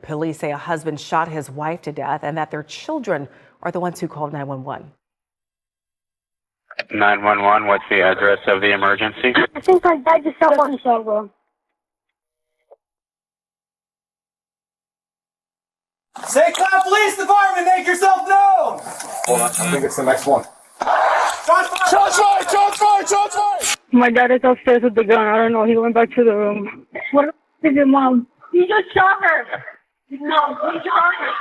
Police say a husband shot his wife to death and that their children are the ones who called 911. 911, what's the address of the emergency? I think I died to someone, so. St. Cloud Police Department, make yourself known! Hold on, I think it's the next one. Shots fired! Shots fired! Shots fired! My dad is upstairs with the gun. I don't know. He went back to the room. What is your mom? He just shot her. No, he shot her.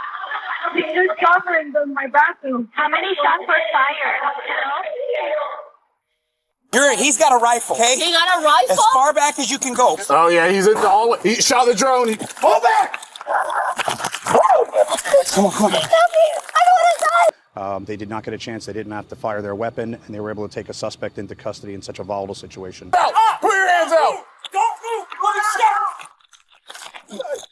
He just shot her in my bathroom. How many shots were fired? He's got a rifle, okay? He got a rifle? As far back as you can go. Oh yeah, he's in the hallway. He shot the drone. Hold back! Come on, come on. Help me! I don't want to die! They did not get a chance. They didn't have to fire their weapon, and they were able to take a suspect into custody in such a volatile situation. Out! Put your hands out! Don't move! Let it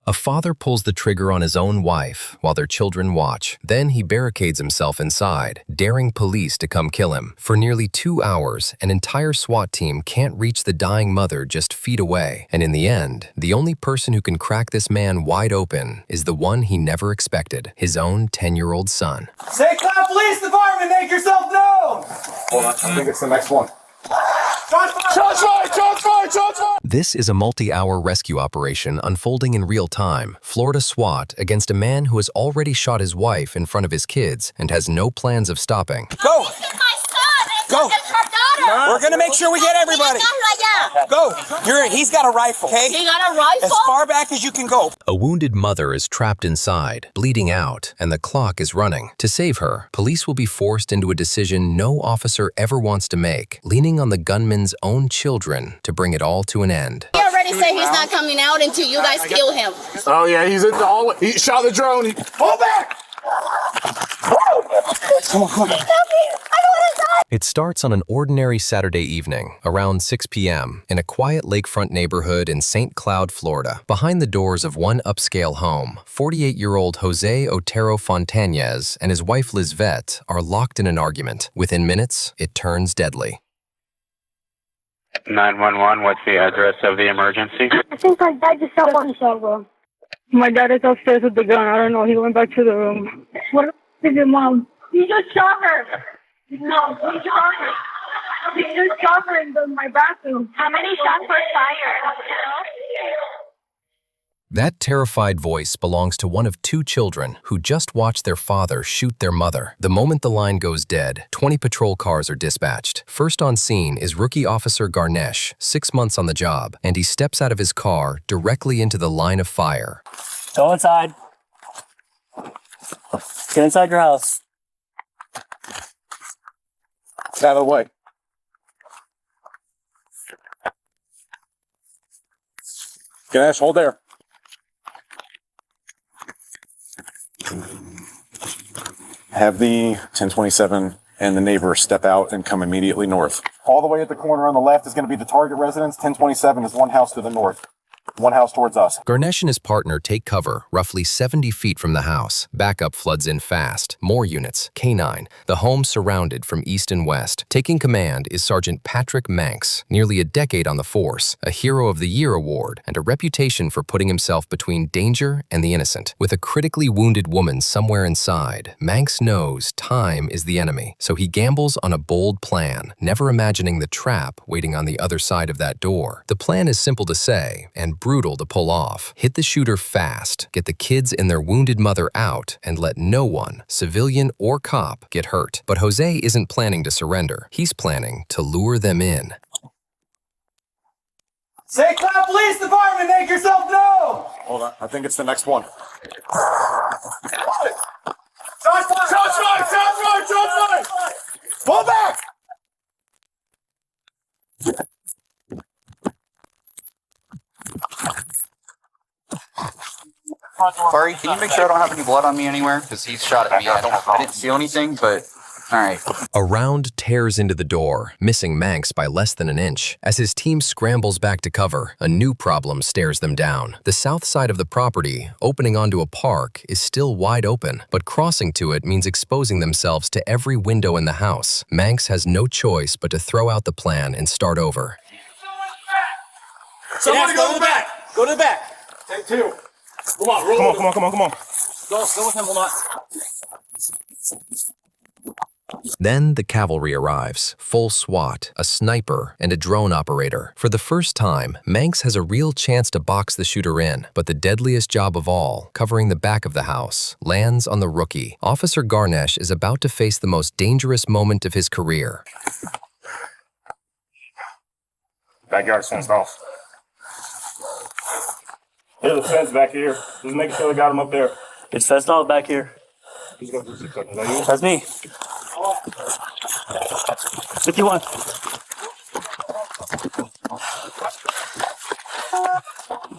A father pulls the trigger on his own wife while their children watch. Then he barricades himself inside, daring police to come kill him. For nearly 2 hours, an entire SWAT team can't reach the dying mother just feet away. And in the end, the only person who can crack this man wide open is the one he never expected, his own 10-year-old son. St. Cloud Police Department, make yourself known! Hold on, I think it's the next one. Shots fired! Shots fired! Shots fired! Shots fired! This is a multi-hour rescue operation unfolding in real time. Florida SWAT against a man who has already shot his wife in front of his kids and has no plans of stopping. Go! This is my son! Go. It's her daughter! We're gonna make sure we get everybody. Go! He's got a rifle, okay? He got a rifle? As far back as you can go. A wounded mother is trapped inside, bleeding out, and the clock is running. To save her, police will be forced into a decision no officer ever wants to make, leaning on the gunman's own children to bring it all to an end. He already said he's not coming out until you guys kill him. Oh yeah, he's in the hallway. He shot the drone. Hold back! Come on, come on. Help me! I don't want to die! It starts on an ordinary Saturday evening, around 6 p.m., in a quiet lakefront neighborhood in St. Cloud, Florida. Behind the doors of one upscale home, 48-year-old Jose Otero Fontañez and his wife Lizvette are locked in an argument. Within minutes, it turns deadly. 911, what's the address of the emergency? I think I died to someone, so. My dad is upstairs with the gun. I don't know. He went back to the room. What is your mom? He just shot her. No, he shot her. He just shot her in my bathroom. How many shots were fired? That terrified voice belongs to one of 2 children who just watched their father shoot their mother. The moment the line goes dead, 20 patrol cars are dispatched. First on scene is Rookie Officer Garnesh, 6 months on the job, and he steps out of his car directly into the line of fire. Go inside. Get inside your house. Get out of the way. Ganesh, hold there. Have the 1027 and the neighbor step out and come immediately north. All the way at the corner on the left is going to be the target residence. 1027 is one house to the north. One house towards us. Garnesh and his partner take cover roughly 70 feet from the house. Backup floods in fast. More units. K-9. The home surrounded from east and west. Taking command is Sergeant Patrick Manx, nearly a decade on the force, a Hero of the Year award, and a reputation for putting himself between danger and the innocent. With a critically wounded woman somewhere inside, Manx knows time is the enemy, so he gambles on a bold plan, never imagining the trap waiting on the other side of that door. The plan is simple to say, and brutal to pull off. Hit the shooter fast, get the kids and their wounded mother out, and let no one, civilian or cop, get hurt. But Jose isn't planning to surrender. He's planning to lure them in. St. Cloud Police Department, make yourself known! Hold on, I think it's the next one. Shots fired! Shots fired! Shots fired! Shots fired! Pull back! Sorry, can you make sure I don't have any blood on me anywhere? Because he's shot at me. I didn't feel anything, but all right. A round tears into the door, missing Manx by less than an inch. As his team scrambles back to cover, a new problem stares them down. The south side of the property, opening onto a park, is still wide open, but crossing to it means exposing themselves to every window in the house. Manx has no choice but to throw out the plan and start over. Somebody go to the back. Go to the back. Take 2. Come on, roll. Come on. Go with him, hold on. Then the cavalry arrives, full SWAT, a sniper, and a drone operator. For the first time, Manx has a real chance to box the shooter in, but the deadliest job of all, covering the back of the house, lands on the rookie. Officer Garnesh is about to face the most dangerous moment of his career. Backyard's fenced off. There's a fence back here. Just making sure they got him up there. It's fenced off back here. That's me. 51.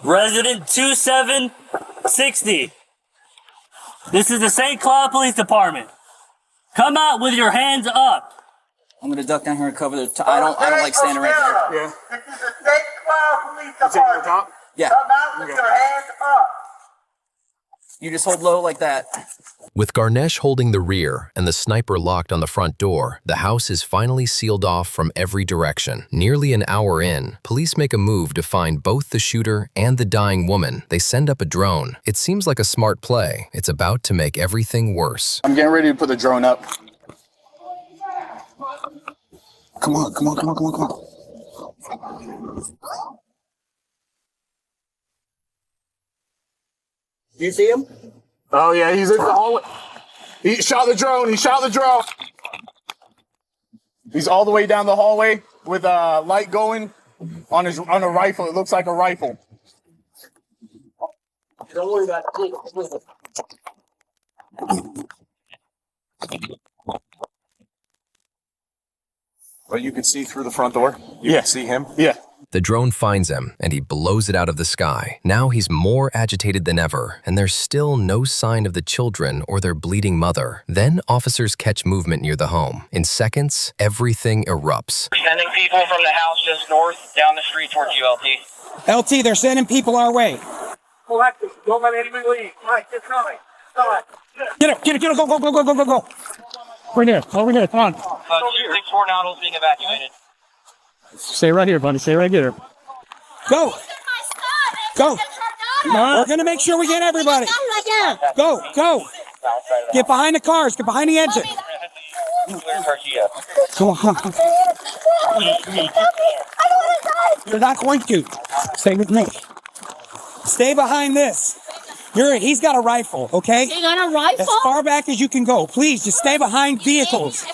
Resident 2760. This is the St. Cloud Police Department. Come out with your hands up. I'm gonna duck down here and cover the I don't like standing right there. Yeah. This is the St. Cloud Police Department. Top? Yeah. Come out with your hands up. You just hold low like that. With Garnesh holding the rear and the sniper locked on the front door, the house is finally sealed off from every direction. Nearly an hour in, police make a move to find both the shooter and the dying woman. They send up a drone. It seems like a smart play. It's about to make everything worse. I'm getting ready to put the drone up. Come on. You see him? Oh, yeah, he's in the hallway. He shot the drone. He's all the way down the hallway with a light going on a rifle. It looks like a rifle. Don't worry about it. But you can see through the front door? You can see him? Yeah. The drone finds him, and he blows it out of the sky. Now he's more agitated than ever, and there's still no sign of the children or their bleeding mother. Then officers catch movement near the home. In seconds, everything erupts. Sending people from the house just north, down the street towards ULT. LT, they're sending people our way. Collective, don't let anybody leave. Mike, it's coming. Come on. Get it, go. Over here, come on. 264 Nautilus being evacuated. Stay right here, buddy, stay right here. Go. We're gonna make sure we get everybody. Go. Get behind the cars, get behind the exit. Come on. You're not going to. Stay with me. Stay behind this. He's got a rifle, okay? He got a rifle? As far back as you can go. Please, just stay behind vehicles.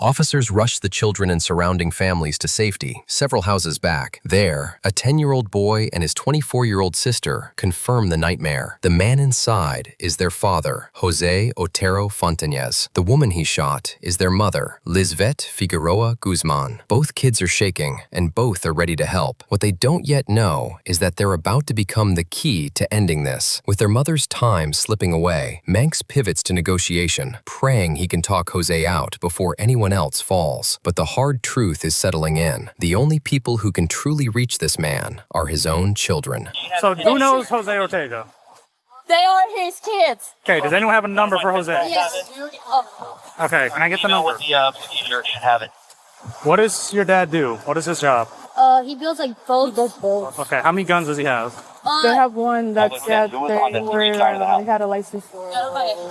Officers rush the children and surrounding families to safety, several houses back. There, a 10-year-old boy and his 24-year-old sister confirm the nightmare. The man inside is their father, Jose Otero Fontañez. The woman he shot is their mother, Lizvette Figueroa Guzman. Both kids are shaking, and both are ready to help. What they don't yet know is that they're about to become the key to ending this. With their mother's time slipping away, Manx pivots to negotiation, praying he can talk Jose out before anyone else falls. But the hard truth is settling in. The only people who can truly reach this man are his own children. So who knows Jose Ortega? They are his kids. Okay, does anyone have a number for Jose? Yes. Okay, can I get the number? What the procedure should have it. What does your dad do? What is his job? He builds like boats. Okay, how many guns does he have? They have one that's at where I had a license for.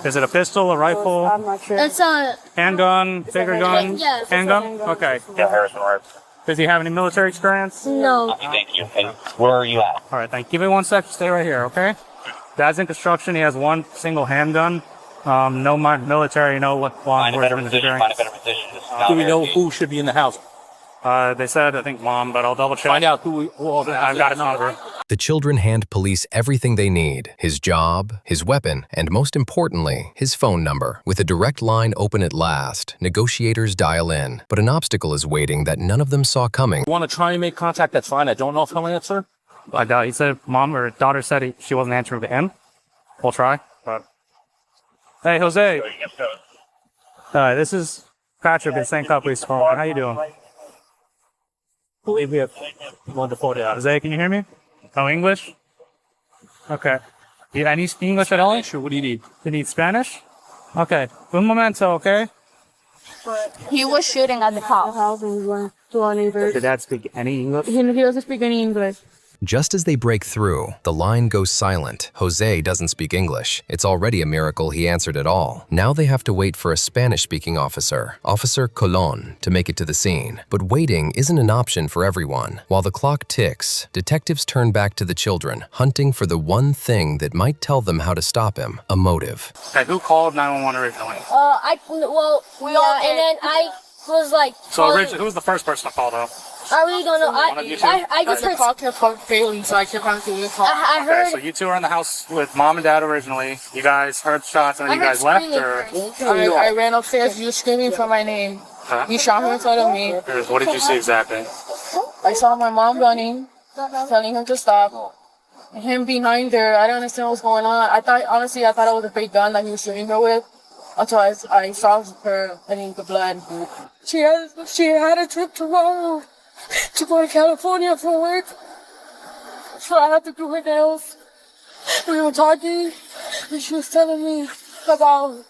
Is it a pistol, a rifle? I'm not sure. It's a Handgun, bigger gun? Yeah. Handgun? Okay. Yeah, Harrison Road. Does he have any military experience? no. Thank you. And where are you at? All right, thank you. Give me 1 sec. Stay right here, okay? Dad's in construction. He has one single handgun. No military, no law enforcement experience. Find a better position. Do we know who should be in the house? They said, I think mom, but I'll double check. Find out who I've got a number. The children hand police everything they need, his job, his weapon, and most importantly, his phone number. With a direct line open at last, negotiators dial in. But an obstacle is waiting that none of them saw coming. want to try and make contact. That's fine. I don't know if he'll answer. I doubt. He said mom or daughter said she wasn't answering to him. We'll try, but... Hey, Jose. This is Patrick in St. Cloud Police Department. How you doing? Believe we have one to 40 out. Jose, can you hear me? Oh, English? Okay. Any English at all? Sure. What do you need? You need Spanish? Okay. Un momento, okay? He was shooting at the cop. Did Dad speak any English? He doesn't speak any English. Just as they break through, the line goes silent. Jose doesn't speak English. It's already a miracle he answered at all. Now they have to wait for a Spanish-speaking officer, Officer Colon, to make it to the scene. But waiting isn't an option for everyone. While the clock ticks, detectives turn back to the children, hunting for the one thing that might tell them how to stop him, a motive. Okay, who called 911 originally? And then I was like, So originally, who was the first person to call though? I really don't know. I just heard. Call kept failing, so I kept on doing the call. I heard. Okay, so you two were in the house with Mom and Dad originally. You guys heard shots and then you guys left, or? I ran upstairs. He was screaming for my name. Huh? He shot him in front of me. What did you see exactly? I saw my mom running, telling him to stop. Him behind her. I don't understand what's going on. I thought it was a fake gun that he was shooting her with. Until I saw her getting the blood. She had a trip tomorrow to go to California for work. So I had to do her nails. We were talking, and she was telling me about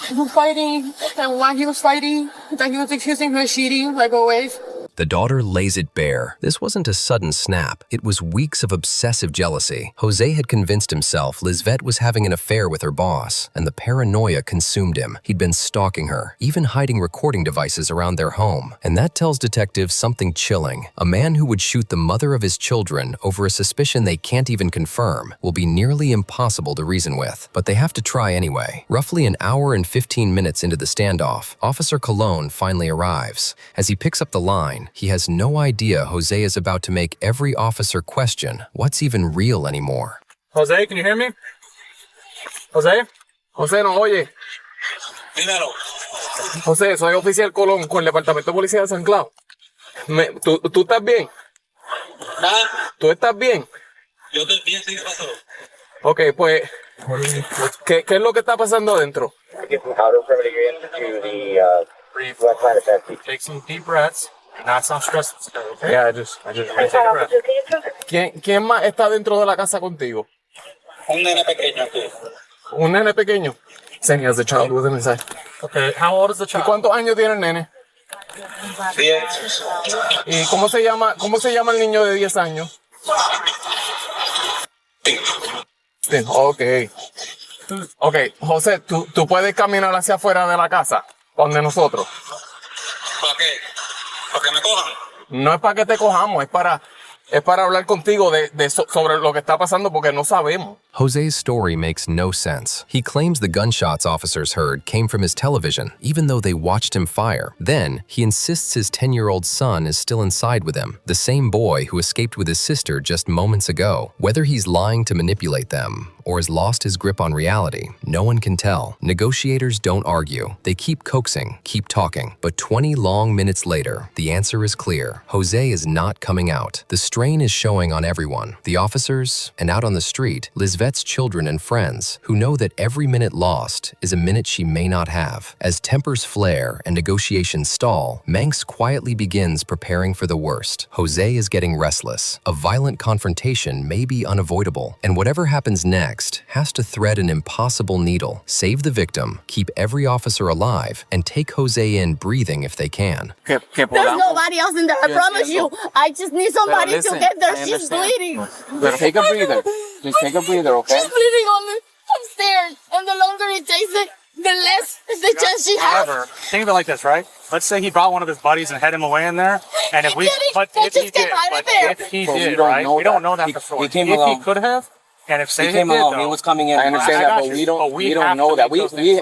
him fighting, and while he was fighting, that he was accusing her of cheating, like always. The daughter lays it bare. This wasn't a sudden snap. It was weeks of obsessive jealousy. Jose had convinced himself Lizvette was having an affair with her boss, and the paranoia consumed him. He'd been stalking her, even hiding recording devices around their home. And that tells detectives something chilling. A man who would shoot the mother of his children over a suspicion they can't even confirm will be nearly impossible to reason with. But they have to try anyway. Roughly an hour and 15 minutes into the standoff, Officer Colon finally arrives. As he picks up the line, he has no idea Jose is about to make every officer question what's even real anymore. Jose, can you hear me? Jose? José, no oye. Dímelo. José, soy oficial Colón con el Departamento de Policía de San Clau. ¿Tú estás bien? ¿Nada? ¿Tú estás bien? Yo estoy bien, sí, ¿qué pasó? Ok, pues, ¿qué es lo que está pasando adentro? Take some deep breaths. Not some stress. Okay? Yeah, I just take a breath. ¿Quién más está dentro de la casa contigo? Un nene pequeño aquí. ¿Un nene pequeño? Saying he has a child with him inside. Okay, how old is the ¿Y child? cuántos años tiene el nene? 10. ¿Y cómo se llama el niño de 10 años? Sí, ok. Ok, José, ¿tú puedes caminar hacia afuera de la casa, donde nosotros? ¿Para qué? ¿Para que me cojan? No es para que te cojamos, es para hablar contigo sobre lo que está pasando porque no sabemos. Jose's story makes no sense. He claims the gunshots officers heard came from his television, even though they watched him fire. Then, he insists his 10-year-old son is still inside with him, the same boy who escaped with his sister just moments ago. Whether he's lying to manipulate them or has lost his grip on reality, no one can tell. Negotiators don't argue. They keep coaxing, keep talking. But 20 long minutes later, the answer is clear. Jose is not coming out. The strain is showing on everyone, the officers, and out on the street, Lizvette's children and friends, who know that every minute lost is a minute she may not have. As tempers flare and negotiations stall, Manx quietly begins preparing for the worst. Jose is getting restless. A violent confrontation may be unavoidable, and whatever happens next has to thread an impossible needle, save the victim, keep every officer alive, and take Jose in breathing if they can. There's nobody else in there. I promise you. I just need somebody to get there. She's bleeding. But take a breather. Just take a breather, okay? She's bleeding on me upstairs. And the longer it takes it, the less the chance she has. However, think of it like this, right? Let's say he brought one of his buddies and had him away in there, and if he did, right? We don't know that for sure. If he could have, and if say he came along, he was coming in. I understand that, but we don't know that.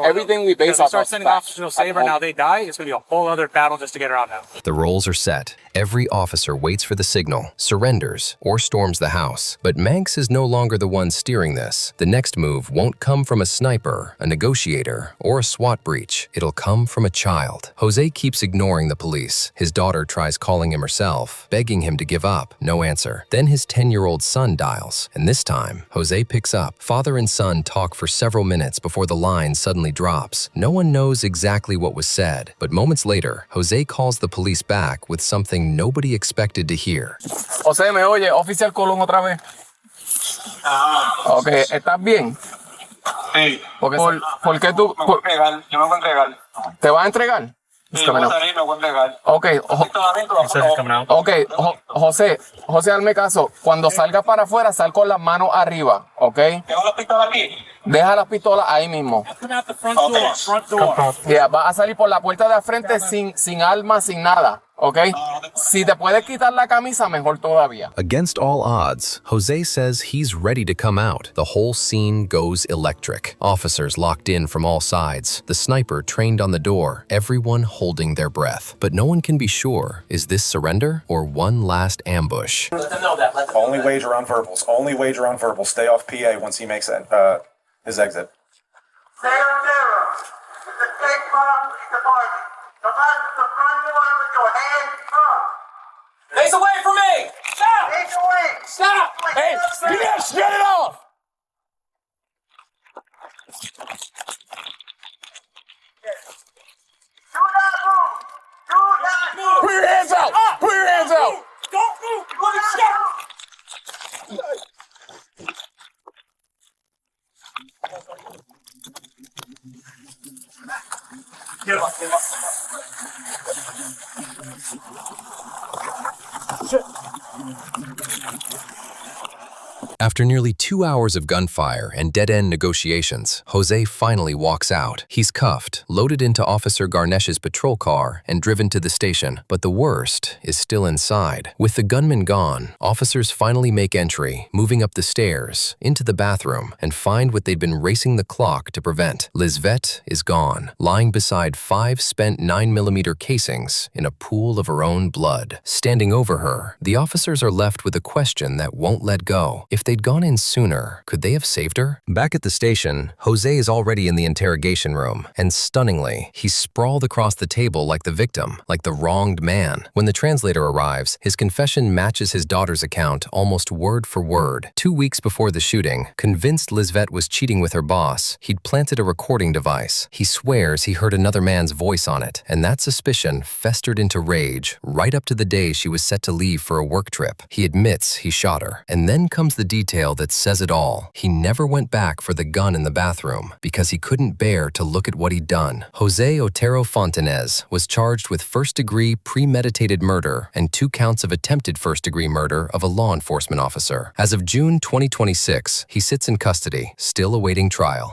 Everything we base off of start sending officers to save her, now they die, it's going to be a whole other battle just to get her out now. The roles are set. Every officer waits for the signal, surrenders, or storms the house. But Manx is no longer the one steering this. The next move won't come from a sniper, a negotiator, or a SWAT breach. It'll come from a child. Jose keeps ignoring the police. His daughter tries calling him herself, begging him to give up. No answer. Then his 10-year-old son dials, and this time, Jose picks up. Father and son talk for several minutes before the line suddenly drops. No one knows exactly what was said, but moments later, Jose calls the police back with something nobody expected to hear. José, ¿me oye? Oficial Colón otra vez. Ok, ¿estás bien? Sí. ¿Por qué tú...? Yo me voy a entregar. ¿Te vas a entregar? Sí, voy a salir, me voy a entregar. Ok, José, hazme caso. Cuando salga para afuera, sal con las manos arriba, ¿ok? ¿Tengo la pistola aquí? Deja las pistolas ahí mismo. Yeah, vas a salir por la puerta de frente sin armas, sin nada, ¿ok? Si te puedes quitar la camisa, mejor todavía. Against all odds, Jose says he's ready to come out. The whole scene goes electric. Officers locked in from all sides, the sniper trained on the door, everyone holding their breath. But no one can be sure, is this surrender or one last ambush? Only wager on verbals. Only wager on verbals. Stay off PA once he makes his exit. Stay on zero. It's a safe spot on the department. Come out to the front door with your hands up. Face away from me! Stop! Face away. Stop! Hey, Dinesh, get it off! Do not move. Do not move. Put your hands out! Put your hands out! Don't move. You're going to stop. Get up. Get up. After nearly 2 hours of gunfire and dead-end negotiations, Jose finally walks out. He's cuffed, loaded into Officer Garnesh's patrol car, and driven to the station. But the worst is still inside. With the gunman gone, officers finally make entry, moving up the stairs, into the bathroom, and find what they'd been racing the clock to prevent. Lisvette is gone, lying beside 5 spent 9mm casings in a pool of her own blood. Standing over her, the officers are left with a question that won't let go. If they'd gone in sooner, could they have saved her? Back at the station, Jose is already in the interrogation room, and stunningly, he's sprawled across the table like the victim, like the wronged man. When the translator arrives, his confession matches his daughter's account almost word for word. 2 weeks before the shooting, convinced Lisvette was cheating with her boss, he'd planted a recording device. He swears he heard another man's voice on it, and that suspicion festered into rage right up to the day she was set to leave for a work trip. He admits he shot her, and then comes the detail that says it all. He never went back for the gun in the bathroom because he couldn't bear to look at what he'd done. Jose Otero Fontanez was charged with first-degree premeditated murder and 2 counts of attempted first-degree murder of a law enforcement officer. As of June 2026, he sits in custody, still awaiting trial.